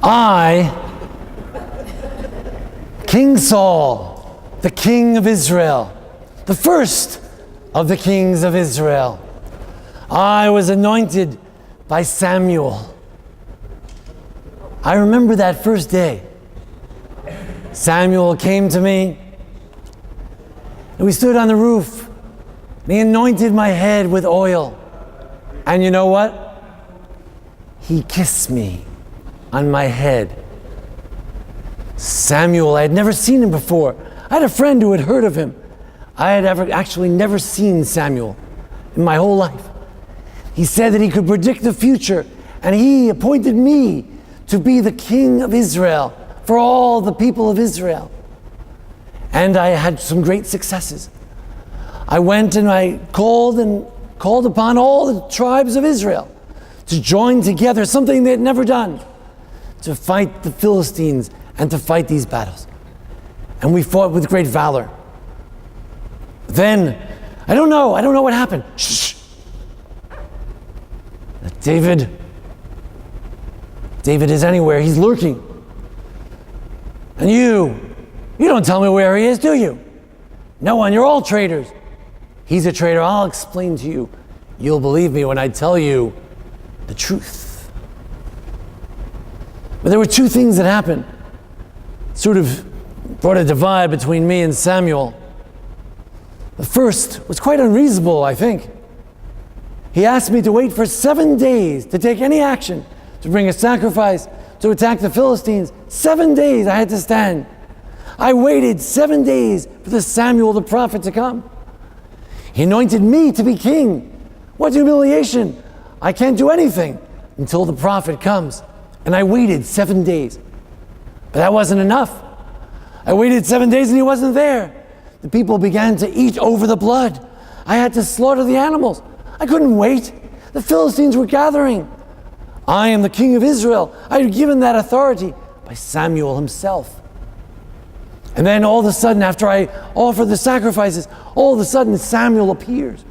I, King Saul, the king of Israel, the first of the kings of Israel, I was anointed by Samuel. I remember that first day. Samuel came to me, and we stood on the roof, and he anointed my head with oil. And you know what? He kissed me on my head. Samuel, I had never seen him before. I had a friend who had heard of him. I had actually never seen Samuel in my whole life. He said that he could predict the future, and he appointed me to be the king of Israel for all the people of Israel. And I had some great successes. I went and I called upon all the tribes of Israel to join together, something they had never done, to fight the Philistines and to fight these battles. And we fought with great valor. Then, I don't know what happened. Shh. David is anywhere, he's lurking. And you don't tell me where he is, do you? No one, you're all traitors. He's a traitor, I'll explain to you. You'll believe me when I tell you the truth. But there were two things that happened. Sort of brought a divide between me and Samuel. The first was quite unreasonable, I think. He asked me to wait for 7 days to take any action, to bring a sacrifice, to attack the Philistines. 7 days I had to stand. I waited 7 days for the Samuel the prophet to come. He anointed me to be king. What humiliation! I can't do anything until the prophet comes. And I waited 7 days. But that wasn't enough. I waited 7 days and he wasn't there. The people began to eat over the blood. I had to slaughter the animals. I couldn't wait. The Philistines were gathering. I am the king of Israel. I had given that authority by Samuel himself. And then all of a sudden, after I offer the sacrifices, all of a sudden Samuel appears.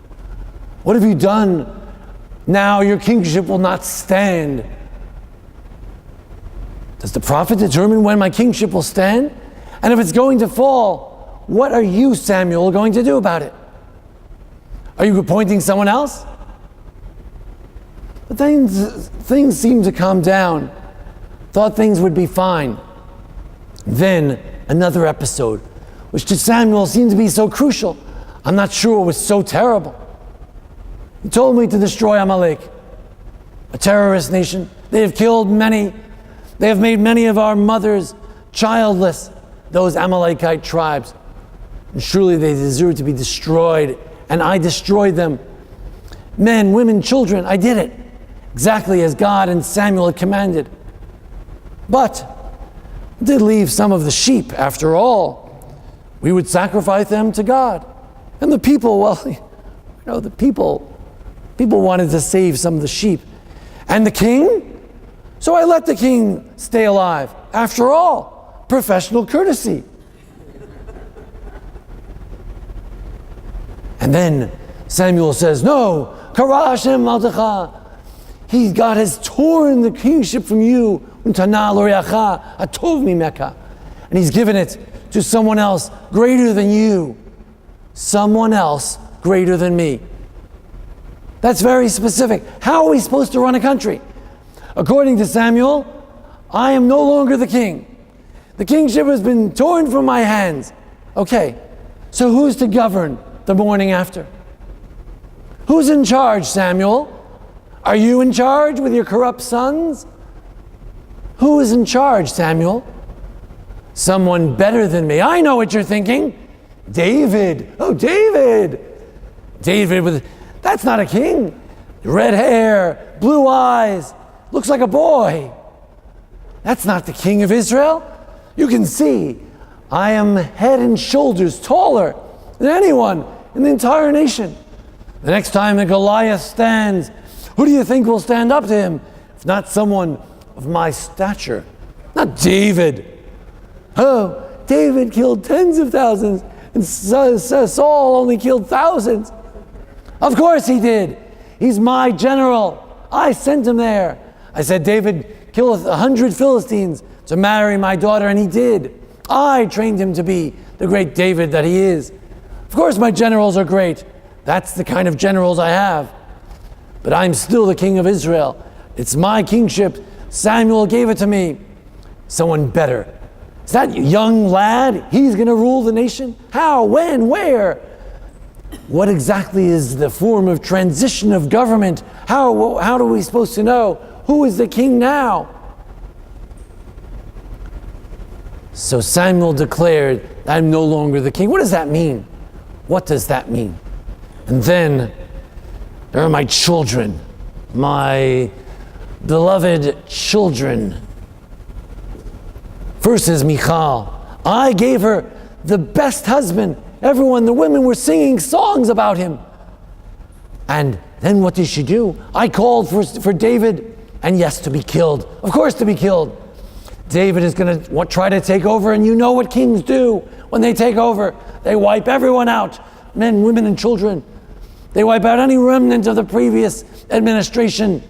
What have you done? Now your kingship will not stand. Does the prophet determine when my kingship will stand? And if it's going to fall, what are you, Samuel, going to do about it? Are you appointing someone else? But things seemed to calm down. Thought things would be fine. Then another episode, which to Samuel seemed to be so crucial. I'm not sure it was so terrible. He told me to destroy Amalek, a terrorist nation. They have killed many. They have made many of our mothers childless, those Amalekite tribes. And surely they deserve to be destroyed. And I destroyed them. Men, women, children, I did it. Exactly as God and Samuel had commanded. But I did leave some of the sheep, after all. We would sacrifice them to God. And the people, the people wanted to save some of the sheep. And the king? So I let the king stay alive. After all, professional courtesy. And then Samuel says, no, Kara Hashem Maltecha. God has torn the kingship from you, Untana L'Reacha, Atov Mimeka. And he's given it to someone else greater than you. Someone else greater than me. That's very specific. How are we supposed to run a country? According to Samuel, I am no longer the king. The kingship has been torn from my hands. Okay, so who's to govern the morning after? Who's in charge, Samuel? Are you in charge with your corrupt sons? Who is in charge, Samuel? Someone better than me. I know what you're thinking. David. Oh, David. That's not a king. Red hair, blue eyes, looks like a boy. That's not the king of Israel. You can see I am head and shoulders taller than anyone in the entire nation. The next time that Goliath stands, who do you think will stand up to him? If not someone of my stature. Not David. Oh, David killed tens of thousands, and Saul only killed thousands. Of course he did. He's my general. I sent him there. I said, David, kill 100 Philistines to marry my daughter, and he did. I trained him to be the great David that he is. Of course, my generals are great. That's the kind of generals I have. But I'm still the king of Israel. It's my kingship. Samuel gave it to me. Someone better. Is that young lad? He's going to rule the nation? How? When? Where? What exactly is the form of transition of government? How are we supposed to know? Who is the king now? So Samuel declared, I'm no longer the king. What does that mean? What does that mean? And then there are my children, my beloved children. First is Michal. I gave her the best husband. The women were singing songs about him. And then what did she do? I called for David, and yes, to be killed. Of course, to be killed. David is going to try to take over, and you know what kings do when they take over. They wipe everyone out, men, women, and children. They wipe out any remnant of the previous administration.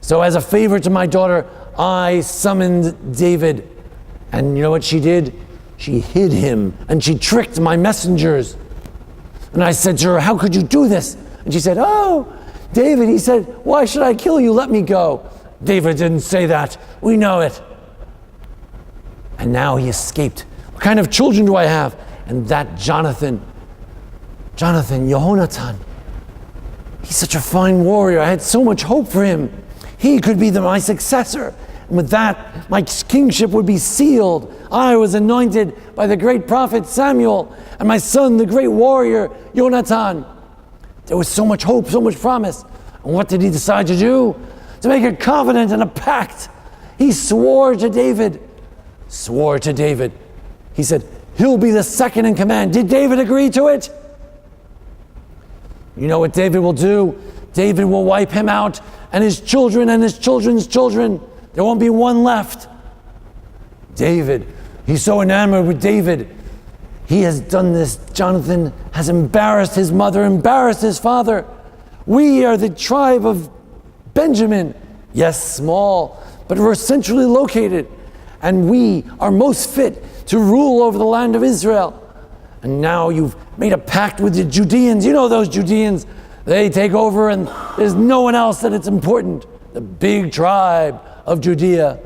So as a favor to my daughter, I summoned David. And you know what she did? She hid him, and she tricked my messengers. And I said to her, how could you do this? And she said, oh, David, he said, why should I kill you? Let me go. David didn't say that. We know it. And now he escaped. What kind of children do I have? And that Jonathan, Yehonatan, he's such a fine warrior. I had so much hope for him. He could be my successor. And with that, my kingship would be sealed. I was anointed by the great prophet Samuel, and my son, the great warrior, Yonatan. There was so much hope, so much promise. And what did he decide to do? To make a covenant and a pact. He swore to David. He said, he'll be the second in command. Did David agree to it? You know what David will do? David will wipe him out, and his children and his children's children. There won't be one left. David, he's so enamored with David. He has done this. Jonathan has embarrassed his mother, embarrassed his father. We are the tribe of Benjamin. Yes, small, but we're centrally located. And we are most fit to rule over the land of Israel. And now you've made a pact with the Judeans. You know those Judeans. They take over and there's no one else that it's important. The big tribe of Judea.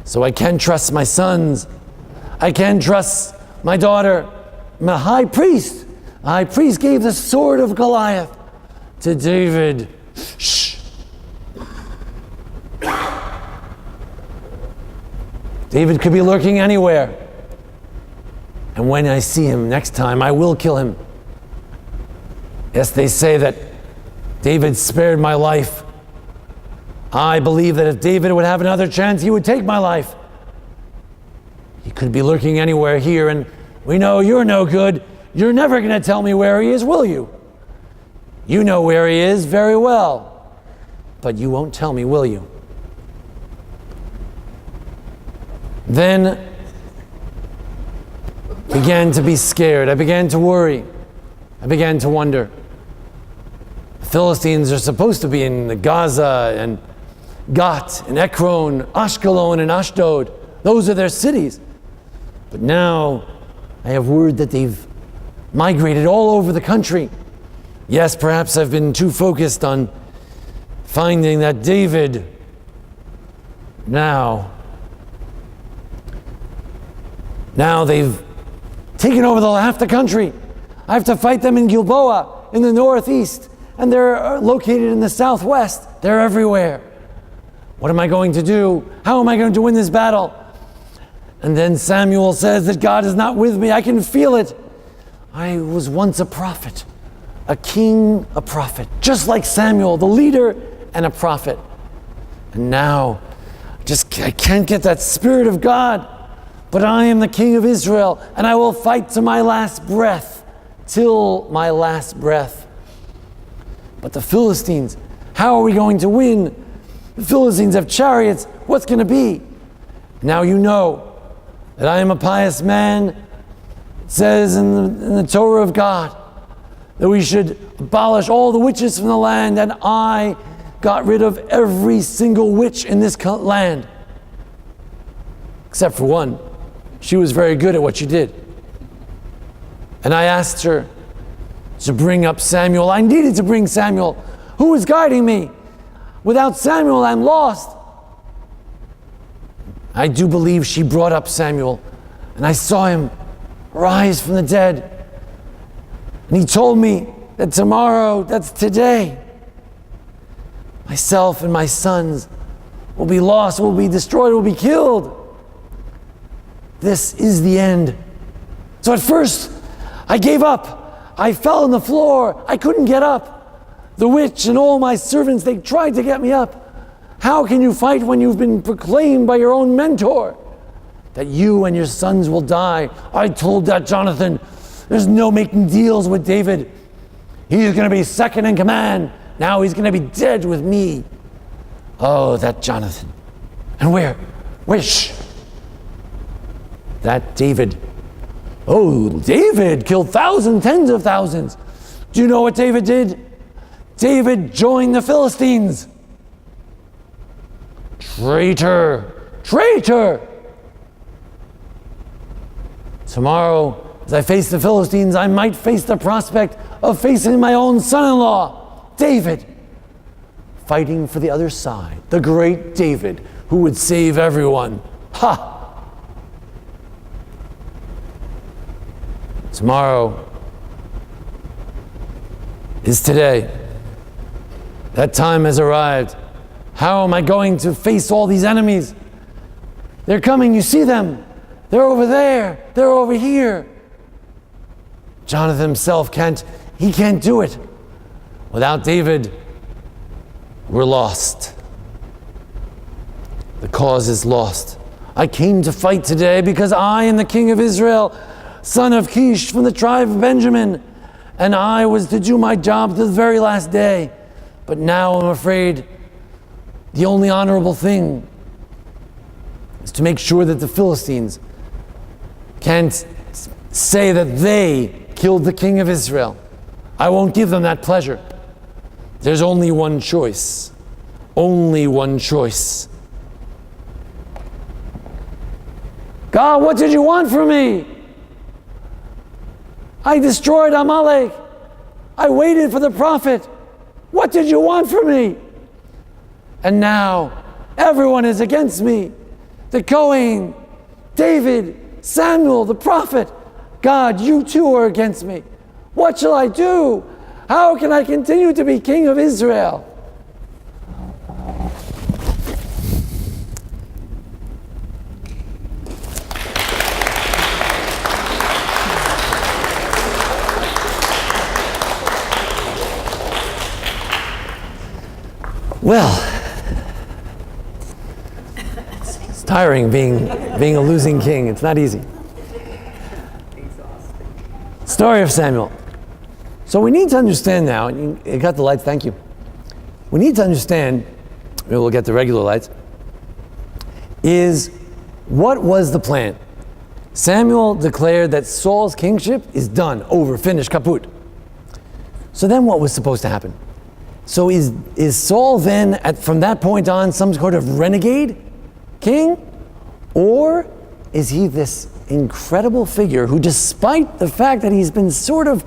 So I can trust my sons. I can trust my daughter. My high priest. The high priest gave the sword of Goliath to David. Shh. David could be lurking anywhere. And when I see him next time, I will kill him. Yes, they say that David spared my life. I believe that if David would have another chance, he would take my life. He could be lurking anywhere here, and we know you're no good. You're never going to tell me where he is, will you? You know where he is very well, but you won't tell me, will you? Then began to be scared. I began to worry. I began to wonder. The Philistines are supposed to be in Gaza and Gat and Ekron, Ashkelon and Ashdod. Those are their cities. But now I have word that they've migrated all over the country. Yes, perhaps I've been too focused on finding that David. Now they've taken over half the country. I have to fight them in Gilboa, in the northeast, and they're located in the southwest. They're everywhere. What am I going to do? How am I going to win this battle? And then Samuel says that God is not with me. I can feel it. I was once a prophet, a king, a prophet, just like Samuel, the leader and a prophet. And now, I can't get that Spirit of God. But I am the king of Israel, and I will fight to my last breath, till my last breath. But the Philistines, how are we going to win? The Philistines have chariots. What's going to be? Now you know that I am a pious man. It says in the Torah of God that we should abolish all the witches from the land, and I got rid of every single witch in this land. Except for one. She was very good at what she did. And I asked her to bring up Samuel. I needed to bring Samuel. Who was guiding me? Without Samuel, I'm lost. I do believe she brought up Samuel, and I saw him rise from the dead. And he told me that tomorrow, that's today, myself and my sons will be lost, will be destroyed, will be killed. This is the end. So at first, I gave up. I fell on the floor. I couldn't get up. The witch and all my servants, they tried to get me up. How can you fight when you've been proclaimed by your own mentor that you and your sons will die? I told that Jonathan, there's no making deals with David. He's going to be second in command. Now he's going to be dead with me. Oh, that Jonathan. And where? Shh. That David. Oh, David killed thousands, tens of thousands. Do you know what David did? David joined the Philistines. Traitor! Traitor! Tomorrow, as I face the Philistines, I might face the prospect of facing my own son-in-law, David, fighting for the other side, the great David, who would save everyone. Ha! Tomorrow is today. That time has arrived. How am I going to face all these enemies? They're coming, you see them. They're over there, they're over here. Jonathan himself can't do it. Without David, we're lost. The cause is lost. I came to fight today because I am the king of Israel, son of Kish from the tribe of Benjamin, and I was to do my job to the very last day. But now I'm afraid the only honorable thing is to make sure that the Philistines can't say that they killed the king of Israel. I won't give them that pleasure. There's only one choice. Only one choice. God, what did you want from me? I destroyed Amalek. I waited for the prophet. What did you want from me? And now everyone is against me. The Kohen, David, Samuel, the prophet. God, you too are against me. What shall I do? How can I continue to be king of Israel? Well, it's tiring being a losing king. It's not easy. Story of Samuel. So we need to understand now, you got the lights, thank you. We need to understand, we'll get the regular lights, is what was the plan? Samuel declared that Saul's kingship is done, over, finished, kaput. So then what was supposed to happen? So is Saul then, from that point on, some sort of renegade king? Or is he this incredible figure who, despite the fact that he's been sort of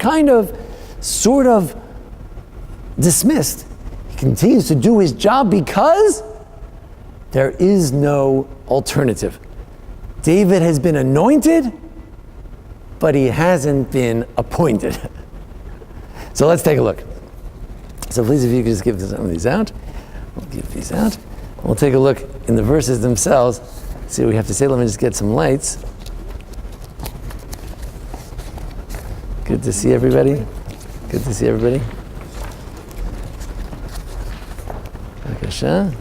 dismissed, he continues to do his job because there is no alternative. David has been anointed, but he hasn't been appointed. So let's take a look. So please, if you could just give some of these out. We'll give these out. We'll take a look in the verses themselves. See what we have to say. Let me just get some lights. Good to see everybody. Good to see everybody. B'kasha.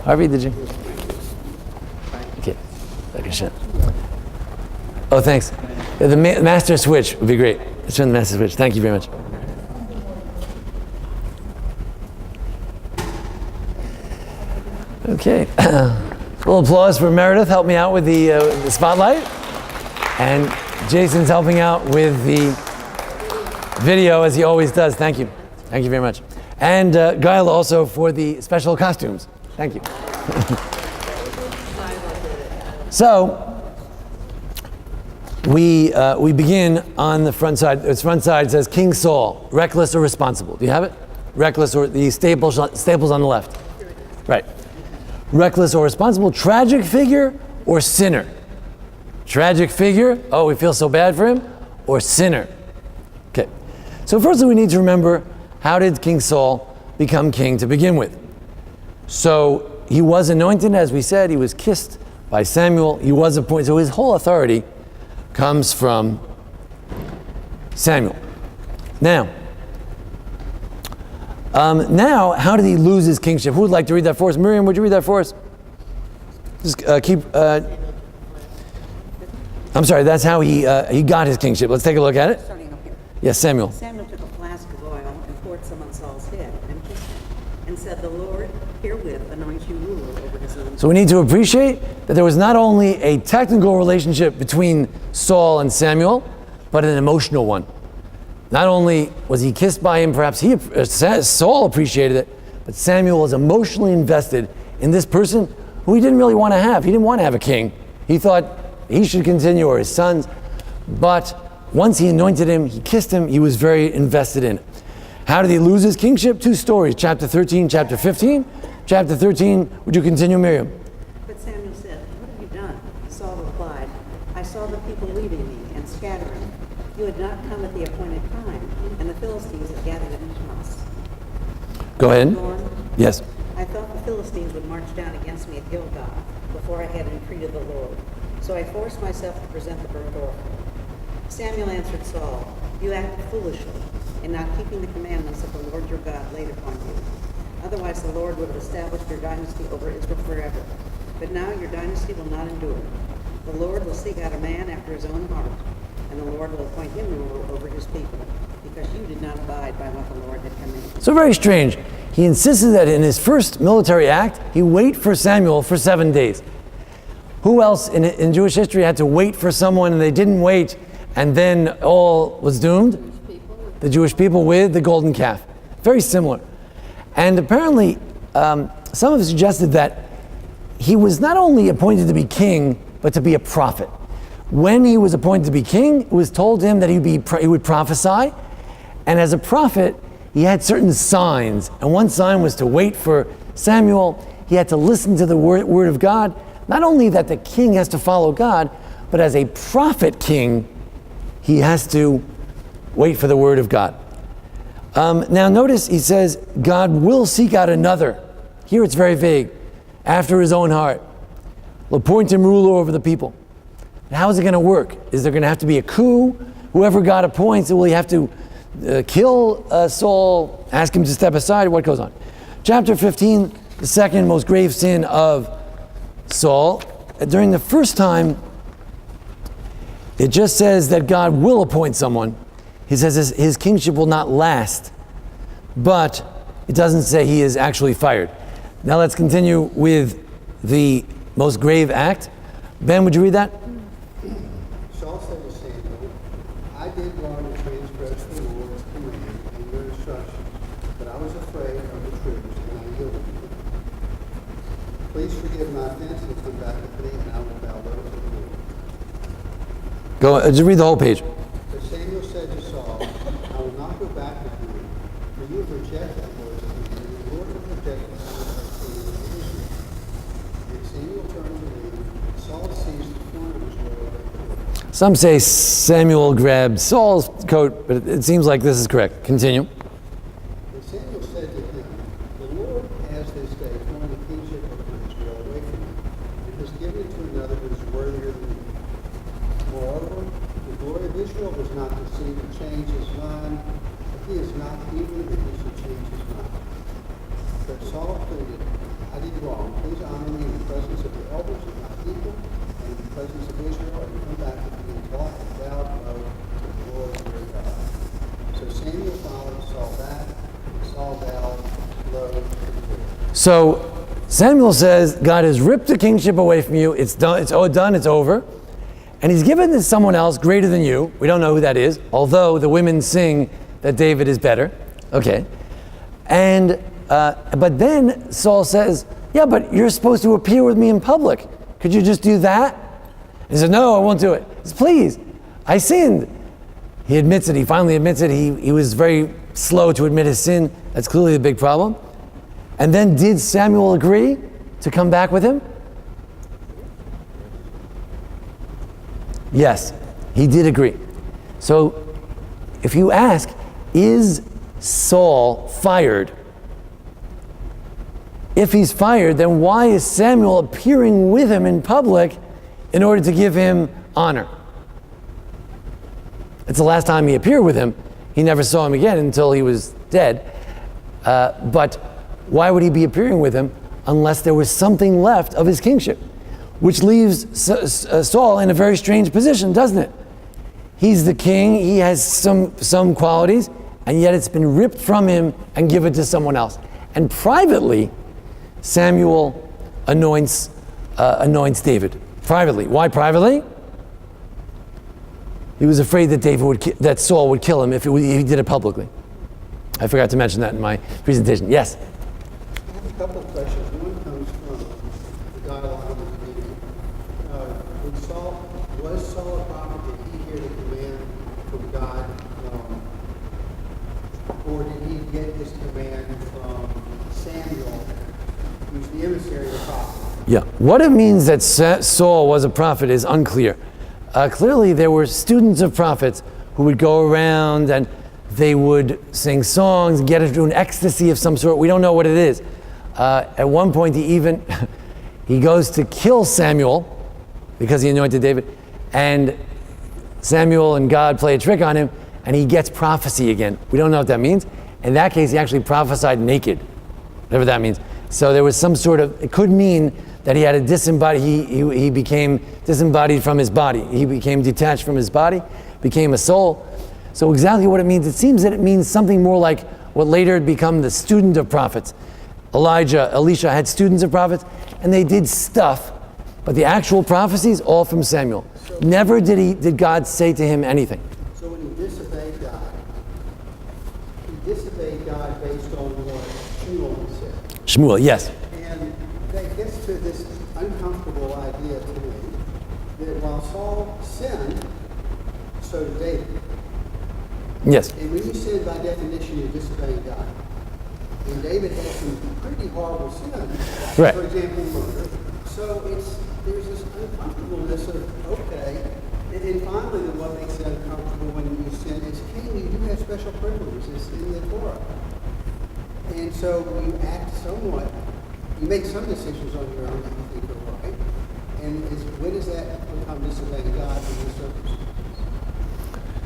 Harvey, did you? Okay. B'kasha. Oh, thanks. The master switch would be great. Let's turn the master switch. Thank you very much. Okay. A little applause for Meredith. Help me out with the spotlight. And Jason's helping out with the video, as he always does. Thank you. Thank you very much. And Gail also for the special costumes. Thank you. So, we begin on the front side. Its front side says King Saul, reckless or responsible. Do you have it? Reckless, or the staples on the left. Right. Reckless or responsible, tragic figure or sinner. Tragic figure, oh, we feel so bad for him, or sinner. Okay. So firstly, we need to remember, how did King Saul become king to begin with? So he was anointed, as we said, he was kissed by Samuel, he was appointed, so his whole authority comes from Samuel. Now, how did he lose his kingship? Who would like to read that for us? Miriam, would you read that for us? Just I'm sorry, that's how he got his kingship. Let's take a look at it. Starting up here. Yes, Samuel. Samuel took a flask of oil and poured some on Saul's head and kissed him, and said, "The Lord herewith anoints you ruler over his own." So we need to appreciate that there was not only a technical relationship between Saul and Samuel, but an emotional one. Not only was he kissed by him, perhaps Saul appreciated it, but Samuel was emotionally invested in this person who he didn't really want to have. He didn't want to have a king. He thought he should continue, or his sons. But once he anointed him, he kissed him, he was very invested in it. How did he lose his kingship? Two stories, chapter 13, chapter 15. Chapter 13, would you continue, Miriam? But Samuel said, "What have you done?" Saul replied, "I saw the people leaving me and scattering. You had not come at the appointed time, and the Philistines had gathered at Michmas." Go ahead. Lord, Yes. I thought the Philistines would march down against me at Gilgal before I had entreated the Lord. So I forced myself to present the burnt offering. Samuel answered Saul, "You acted foolishly in not keeping the commandments that the Lord your God laid upon you. Otherwise the Lord would have established your dynasty over Israel forever. But now your dynasty will not endure. The Lord will seek out a man after his own heart, and the Lord will appoint him ruler over his people, because you did not abide by what the Lord had commanded." So very strange. He insisted that in his first military act, he wait for Samuel for 7 days. Who else in Jewish history had to wait for someone and they didn't wait, and then all was doomed? The Jewish people with the golden calf. Very similar. And apparently, some have suggested that he was not only appointed to be king, but to be a prophet. When he was appointed to be king, it was told him that he would prophesy, and as a prophet, he had certain signs, and one sign was to wait for Samuel. He had to listen to the word of God. Not only that the king has to follow God, but as a prophet king, he has to wait for the word of God. Now notice he says, God will seek out another. Here it's very vague. After his own heart. Will appoint him ruler over the people. And how is it going to work? Is there going to have to be a coup? Whoever God appoints, will he have to kill Saul, ask him to step aside? What goes on? Chapter 15, the second most grave sin of Saul. During the first time, it just says that God will appoint someone. He says his kingship will not last, but it doesn't say he is actually fired. Now let's continue with the most grave act. Ben, would you read that? Saul said to Samuel, "I did wrong to transgress the Lord's command and your instructions, but I was afraid of the troops, and I yielded to them. Please forgive my offense and come back with me, and I will bow low to the Lord." Go, just read the whole page. But Samuel said to Saul, "I will not go back with you, for you have rejected the Lord's command, and the Lord will reject the command of King of Israel." And Samuel turned to leave. Saul seized the corner of his robe. Some say Samuel grabbed Saul's coat, but it seems like this is correct. Continue. And Samuel said to him, "The Lord has this day torn the kingship of Israel away from you, and has given it to another who is worthier than you. Moreover, the glory of Israel was not to see to change his mind, but he is not even that he should change his mind." But Saul pleaded, "I did wrong. Please honor me in the presence of the elders of my people and in the presence of Israel, and come back with me until I have bowed low to the Lord your God." So Samuel followed Saul back, and Saul bowed low to the Lord. So Samuel says, God has ripped the kingship away from you. It's done. It's done. It's over. And he's given it to someone else greater than you. We don't know who that is, although the women sing that David is better. Okay. But then Saul says, yeah, but you're supposed to appear with me in public. Could you just do that? He said, no, I won't do it. He says, please, I sinned. He admits it. He finally admits it. He was very slow to admit his sin. That's clearly the big problem. And then did Samuel agree to come back with him? Yes, he did agree. So if you ask, is Saul fired? If he's fired, then why is Samuel appearing with him in public in order to give him honor? It's the last time he appeared with him. He never saw him again until he was dead. But why would he be appearing with him unless there was something left of his kingship? Which leaves Saul in a very strange position, doesn't it? He's the king, he has some qualities, and yet it's been ripped from him and given to someone else. And privately, Samuel anoints David. Privately. Why privately? He was afraid that Saul would kill him if he did it publicly. I forgot to mention that in my presentation. Yes? I have a couple of questions. One comes from the dialogue in the meeting. Was Saul a prophet? Did he hear the command from God? Or did he get this command from Samuel, who's the emissary of the prophet? Yeah. What it means that Saul was a prophet is unclear. Clearly, there were students of prophets who would go around and they would sing songs, get into an ecstasy of some sort. We don't know what it is. At one point, he goes to kill Samuel because he anointed David, and Samuel and God play a trick on him, and he gets prophecy again. We don't know what that means. In that case, he actually prophesied naked, whatever that means. So there was some sort of, it could mean that he had a he became disembodied from his body. He became detached from his body, became a soul. So exactly what it means, it seems that it means something more like what later had become the student of prophets. Elisha had students of prophets, and they did stuff, but the actual prophecies, all from Samuel. Never did God say to him anything. So when he disobeyed God based on what Shmuel said. Shmuel, yes. And that gets to this uncomfortable idea to me, that while Saul sinned, so did David. Yes. And when you sin, by definition, you're disobeying God. And David had some pretty horrible sins, right. For example, murder. So there's this uncomfortableness of, okay, and finally what makes it uncomfortable when you sin is, King, you do have special privileges. It's in the Torah. And so you act somewhat, you make some decisions on your own that you think are right. And when does that become disobeying God in these circumstances?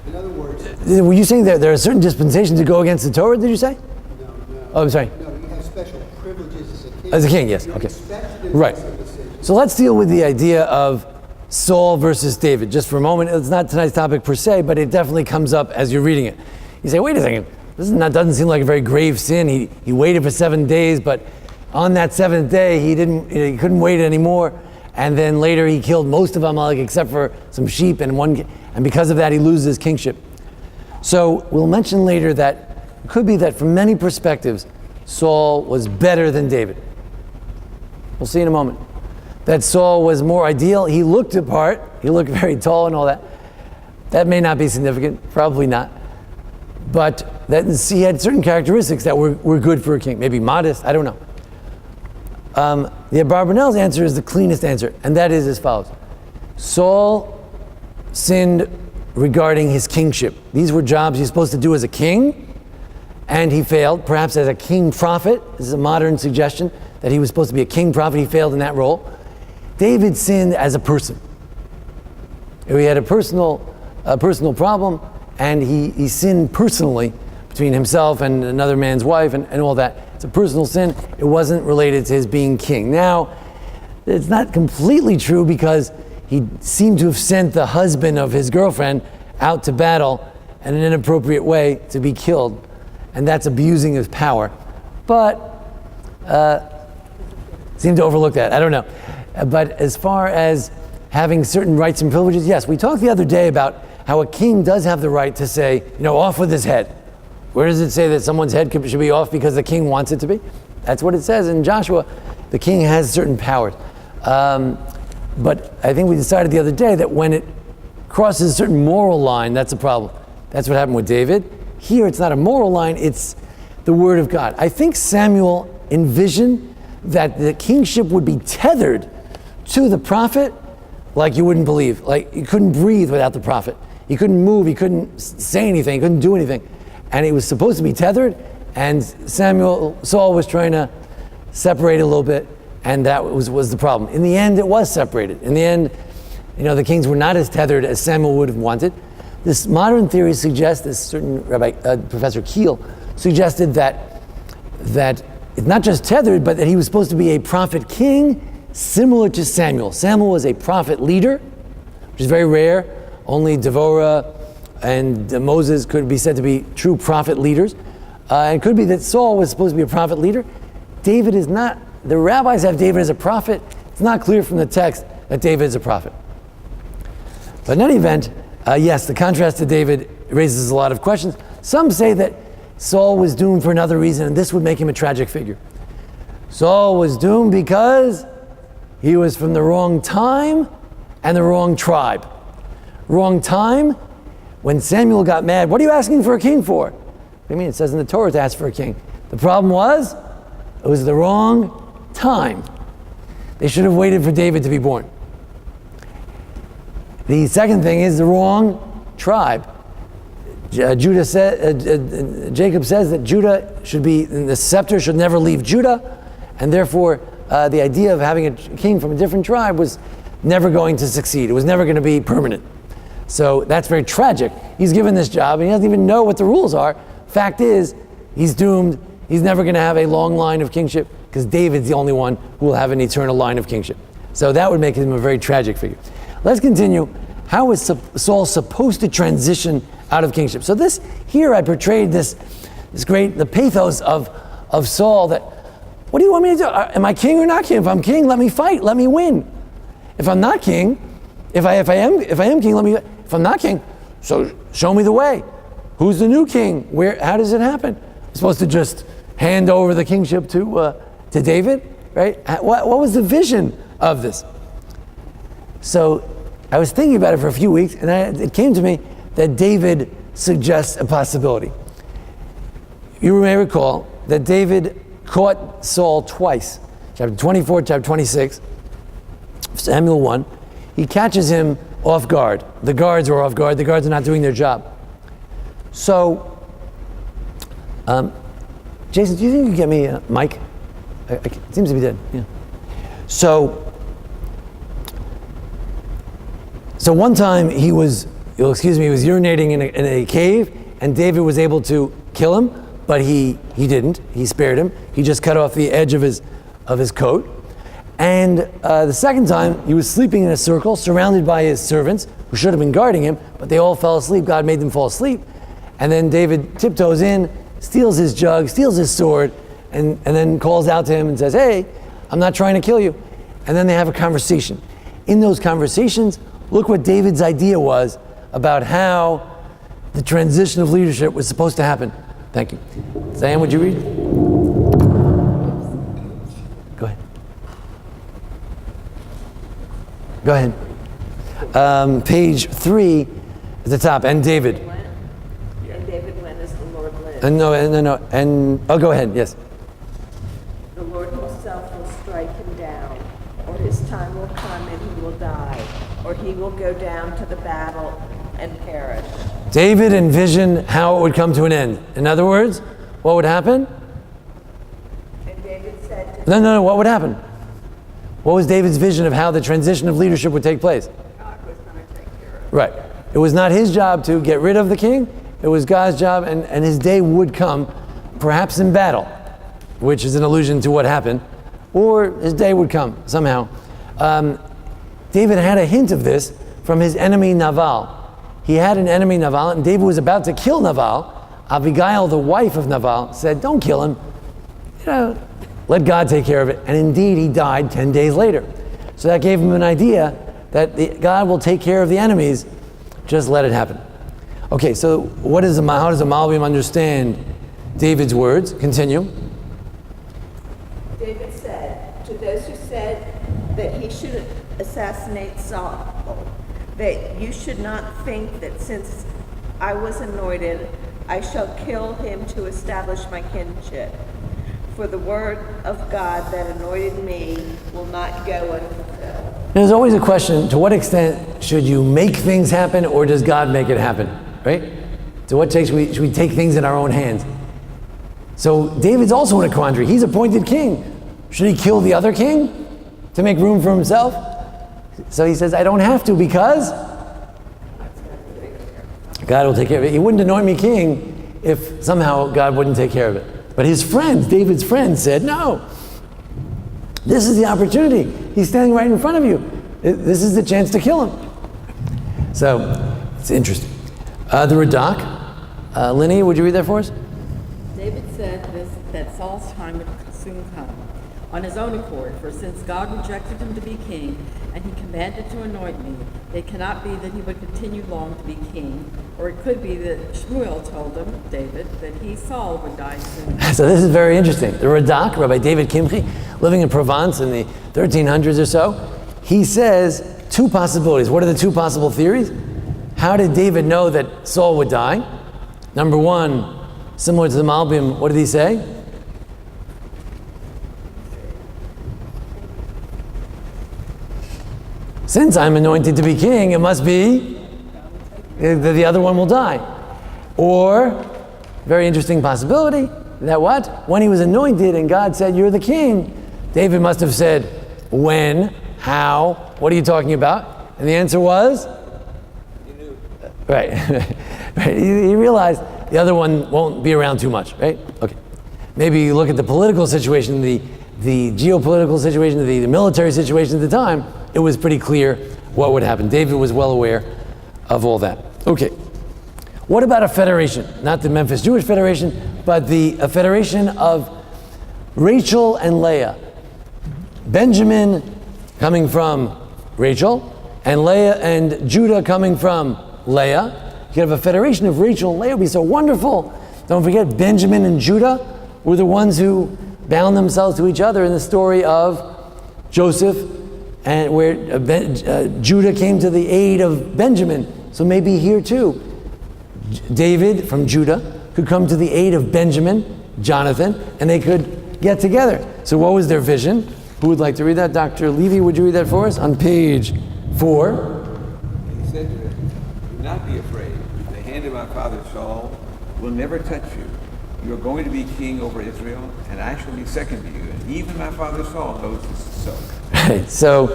In other words... Were you saying that there are certain dispensations that go against the Torah, did you say? No. Oh, I'm sorry. No, you have special privileges as a king. As a king, yes. You're Okay. expected to Right. make some decisions. So let's deal with the idea of Saul versus David, just for a moment. It's not tonight's topic per se, but it definitely comes up as you're reading it. You say, wait a second, doesn't seem like a very grave sin. He waited for 7 days, but on that seventh day, he couldn't wait anymore. And then later he killed most of Amalek except for some sheep and because of that he loses his kingship. So we'll mention later that it could be that from many perspectives, Saul was better than David. We'll see in a moment. That Saul was more ideal. He looked the part. He looked very tall and all that. That may not be significant, probably not. But that he had certain characteristics that were good for a king. Maybe modest, I don't know. The Abarbanel's answer is the cleanest answer, and that is as follows. Saul sinned regarding his kingship. These were jobs he's supposed to do as a king, and he failed, perhaps as a king prophet. This is a modern suggestion that he was supposed to be a king prophet. He failed in that role. David sinned as a person. He had a personal problem, and he sinned personally between himself and another man's wife and all that. It's a personal sin. It wasn't related to his being king. Now, it's not completely true because he seemed to have sent the husband of his girlfriend out to battle in an inappropriate way to be killed. And that's abusing his power. But seem to overlook that. I don't know. But as far as having certain rights and privileges, yes, we talked the other day about how a king does have the right to say, off with his head. Where does it say that someone's head should be off because the king wants it to be? That's what it says in Joshua. The king has certain powers. But I think we decided the other day that when it crosses a certain moral line, that's a problem. That's what happened with David. Here, it's not a moral line, it's the word of God. I think Samuel envisioned that the kingship would be tethered to the prophet like you wouldn't believe. Like, you couldn't breathe without the prophet. He couldn't move, he couldn't say anything, he couldn't do anything. And it was supposed to be tethered, and Saul was trying to separate it a little bit, and that was the problem. In the end, it was separated. In the end, the kings were not as tethered as Samuel would have wanted. This modern theory suggests, this certain Professor Keel suggested that it's not just tethered, but that he was supposed to be a prophet king similar to Samuel. Samuel was a prophet leader, which is very rare. Only Devorah and Moses could be said to be true prophet leaders. And it could be that Saul was supposed to be a prophet leader. David is not. The rabbis have David as a prophet. It's not clear from the text that David is a prophet. But in any event, yes, the contrast to David raises a lot of questions. Some say that Saul was doomed for another reason, and this would make him a tragic figure. Saul was doomed because he was from the wrong time and the wrong tribe. Wrong time, when Samuel got mad, what are you asking for a king for? What do you mean? It says in the Torah to ask for a king. The problem was, it was the wrong time. They should have waited for David to be born. The second thing is the wrong tribe. Jacob says that Judah should be, the scepter should never leave Judah, and therefore the idea of having a king from a different tribe was never going to succeed. It was never going to be permanent. So that's very tragic. He's given this job and he doesn't even know what the rules are. Fact is, he's doomed. He's never going to have a long line of kingship because David's the only one who will have an eternal line of kingship. So that would make him a very tragic figure. Let's continue. How is Saul supposed to transition out of kingship? So here I portrayed the pathos of Saul, that, what do you want me to do? Am I king or not king? If I'm king, let me fight, let me win. If I'm not king, if I am king, let me. If I'm not king, so show me the way. Who's the new king? How does it happen? I'm supposed to just hand over the kingship to David, right? What was the vision of this? So I was thinking about it for a few weeks, and it came to me that David suggests a possibility. You may recall that David caught Saul twice. Chapter 24, chapter 26, Samuel 1. He catches him off guard. The guards are off guard. The guards are not doing their job. So, Jason, do you think you can get me a mic? It seems to be dead. Yeah. So one time he was urinating in a cave, and David was able to kill him, but he didn't. He spared him. He just cut off the edge of his coat. And the second time, he was sleeping in a circle, surrounded by his servants, who should have been guarding him, but they all fell asleep. God made them fall asleep. And then David tiptoes in, steals his jug, steals his sword, and then calls out to him and says, "Hey, I'm not trying to kill you." And then they have a conversation. In those conversations, look what David's idea was about how the transition of leadership was supposed to happen. Thank you. Diane, would you read? Go ahead. Go ahead. Page 3 at the top. And David. And David went as the Lord lived. Go ahead. Yes. The Lord himself will strike him down, or his time will come and he will die, or he will go down to the battle and perish. David envisioned how it would come to an end. In other words, what would happen? And David said to No. What would happen? What was David's vision of how the transition of leadership would take place? God was going to take care of it. Right. It was not his job to get rid of the king. It was God's job, and his day would come, perhaps in battle, which is an allusion to what happened, or his day would come somehow. David had a hint of this from his enemy Nabal. He had an enemy Nabal, and David was about to kill Nabal. Abigail, the wife of Nabal, said, "Don't kill him. Let God take care of it." And indeed, he died 10 days later. So that gave him an idea that God will take care of the enemies. Just let it happen. Okay, so how does the Malbim understand David's words? Continue. David said to those who said that he should assassinate Saul, that you should not think that since I was anointed, I shall kill him to establish my kinship. For the word of God that anointed me will not go unfulfilled. There's always a question, to what extent should you make things happen, or does God make it happen, right? To what extent should we take things in our own hands? So David's also in a quandary. He's appointed king. Should he kill the other king to make room for himself? So he says, I don't have to, because God will take care of it. He wouldn't anoint me king if somehow God wouldn't take care of it. But his friends, David's friends, said, no, this is the opportunity. He's standing right in front of you. This is the chance to kill him. So, it's interesting. The Radak. Linny, would you read that for us? David said that Saul's time would soon come, on his own accord, for since God rejected him to be king, and he commanded to anoint me, it cannot be that he would continue long to be king, or it could be that Shmuel told him, David, that he, Saul, would die soon. So this is very interesting. The Radak, Rabbi David Kimchi, living in Provence in the 1300s or so, he says two possibilities. What are the two possible theories? How did David know that Saul would die? Number one, similar to the Malbim, what did he say? Since I'm anointed to be king, it must be that the other one will die. Or, very interesting possibility, that what? When he was anointed and God said, you're the king, David must have said, when, how, what are you talking about? And the answer was? You knew. Right. Right. He realized the other one won't be around too much, right? Okay. Maybe you look at the political situation, the geopolitical situation, the military situation at the time, it was pretty clear what would happen. David was well aware of all that. Okay. What about a federation? Not the Memphis Jewish Federation, but a federation of Rachel and Leah. Benjamin coming from Rachel, and Leah and Judah coming from Leah. You could have a federation of Rachel and Leah. It would be so wonderful. Don't forget, Benjamin and Judah were the ones who bound themselves to each other in the story of Joseph, and where Judah came to the aid of Benjamin. So maybe here too, David from Judah could come to the aid of Benjamin, Jonathan, and they could get together. So what was their vision? Who would like to read that? Dr. Levy, would you read that for us? On page 4. And he said to them, do not be afraid. The hand of my father Saul will never touch you. You are going to be king over Israel, and I shall be second to you. And even my father Saul knows this is so. Right. So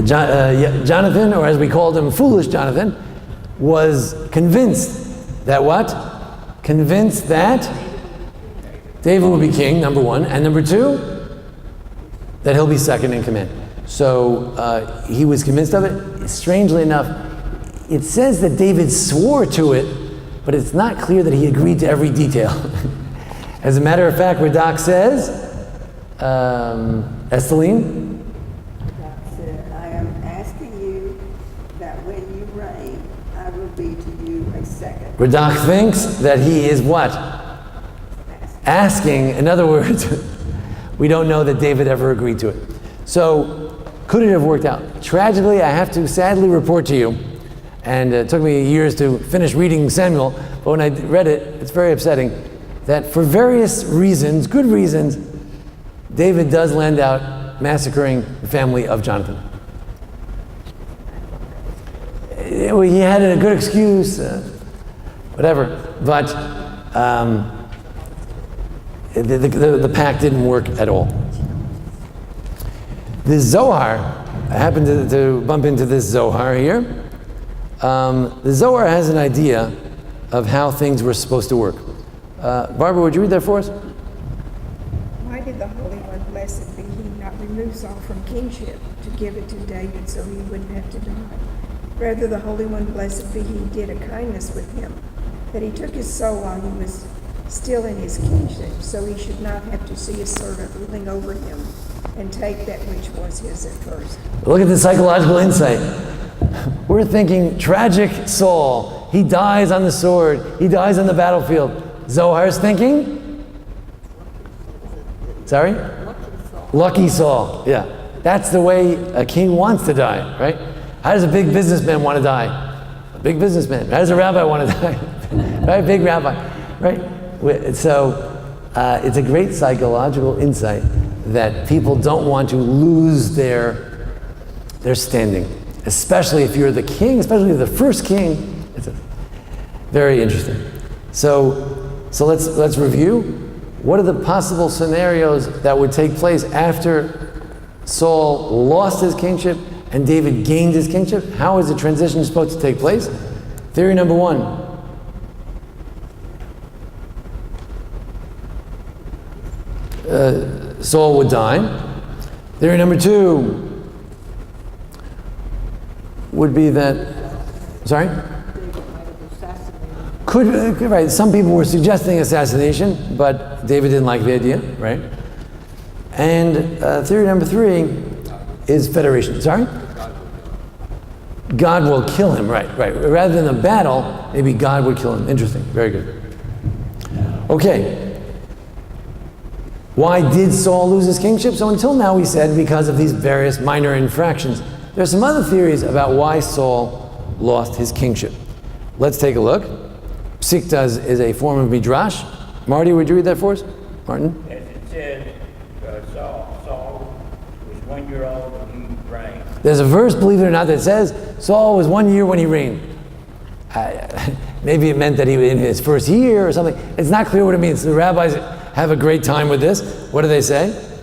Jonathan, or as we called him, foolish Jonathan, was convinced that what? Convinced that David will be king, number one, and number two, that he'll be second in command. So he was convinced of it. Strangely enough, it says that David swore to it, but it's not clear that he agreed to every detail. As a matter of fact, Radak says, Esteline? Radak said, I am asking you that when you reign, I will be to you a second. Radak thinks that he is what? Asking. In other words, we don't know that David ever agreed to it. So, could it have worked out? Tragically, I have to sadly report to you, and it took me years to finish reading Samuel, but when I read it, it's very upsetting, that for various reasons, good reasons, David does land out massacring the family of Jonathan. He had a good excuse, whatever, but the pact didn't work at all. The Zohar, I happened to bump into this Zohar here. The Zohar has an idea of how things were supposed to work. Barbara, would you read that for us? Why did the Holy One, blessed be he, not remove Saul from kingship to give it to David so he wouldn't have to die? Rather, the Holy One, blessed be he, did a kindness with him, that he took his soul while he was still in his kingship, so he should not have to see his servant ruling over him and take that which was his at first. Look at the psychological insight. We're thinking tragic Saul He dies on the sword. He dies on the battlefield. Zohar's thinking? Sorry? Lucky Saul. Yeah. That's the way a king wants to die, right? How does a big businessman want to die? A big businessman. How does a rabbi want to die? Right? Big rabbi. Right? So it's a great psychological insight that people don't want to lose their standing, especially if you're the king, especially the first king. It's very interesting. So let's review. What are the possible scenarios that would take place after Saul lost his kingship and David gained his kingship? How is the transition supposed to take place? Theory number one. Saul would die. Theory number two would be that, sorry? Right, some people were suggesting assassination, but David didn't like the idea, right? And theory number three is federation. Sorry? God will kill him, right. Rather than a battle, maybe God would kill him. Interesting, very good. Okay. Why did Saul lose his kingship? So until now we said because of these various minor infractions. There are some other theories about why Saul lost his kingship. Let's take a look. Psikta is a form of midrash. Marty, would you read that for us? Martin? As it said, Saul was 1 year old when he reigned. There's a verse, believe it or not, that says Saul was 1 year when he reigned. Maybe it meant that he was in his first year or something. It's not clear what it means. The rabbis have a great time with this. What do they say? Was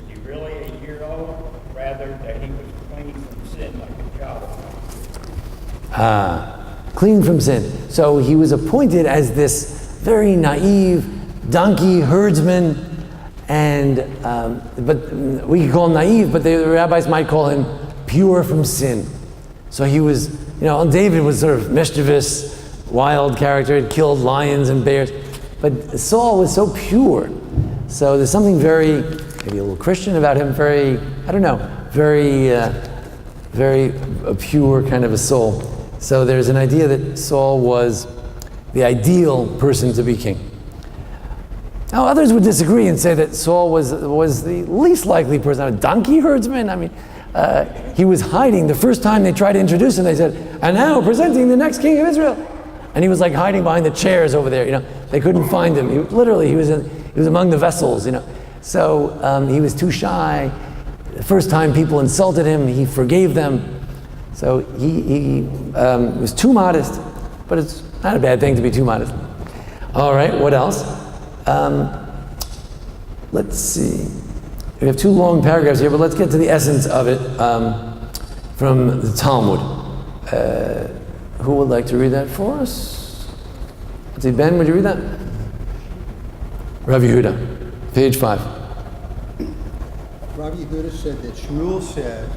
he really a year old? Rather, that he was clean from sin like a child. Clean from sin. So he was appointed as this very naive donkey herdsman, and but we could call him naive, but the rabbis might call him pure from sin. So he was, David was sort of mischievous, wild character, had killed lions and bears, but Saul was so pure. So there's something very, maybe a little Christian about him, very pure kind of a soul. So there's an idea that Saul was the ideal person to be king. Now others would disagree and say that Saul was the least likely person. A donkey herdsman? I mean, he was hiding. The first time they tried to introduce him, they said, and now presenting the next king of Israel. And he was like hiding behind the chairs over there, They couldn't find him. He was among the vessels, So he was too shy. The first time people insulted him, he forgave them. So he was too modest, but it's not a bad thing to be too modest. All right, what else? Let's see. We have two long paragraphs here, but let's get to the essence of it from the Talmud. Who would like to read that for us? Let's see, Ben, would you read that? Rabbi Yehuda, page 5. Rabbi Yehuda said that Shmuel said,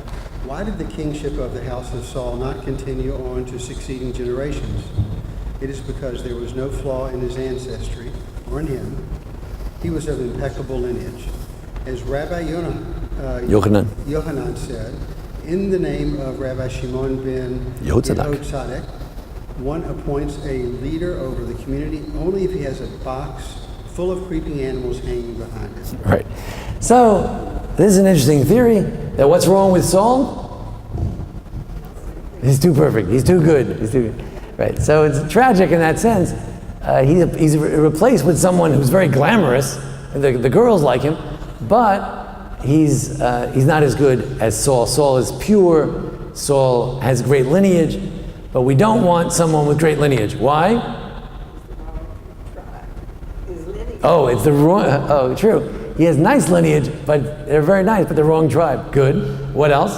"Why did the kingship of the house of Saul not continue on to succeeding generations? It is because there was no flaw in his ancestry, or in him. He was of impeccable lineage. As Rabbi Yochanan said, in the name of Rabbi Shimon ben Yehotzadek, one appoints a leader over the community only if he has a box full of creeping animals hanging behind him." Right. So, this is an interesting theory, that what's wrong with Saul? He's too perfect. He's too good. Right. So it's tragic in that sense. He's replaced with someone who's very glamorous. The girls like him, but he's not as good as Saul. Saul is pure. Saul has great lineage, but we don't want someone with great lineage. Why? Oh, it's the wrong. Oh, true. He has nice lineage, but they're very nice, but the wrong tribe. Good. What else?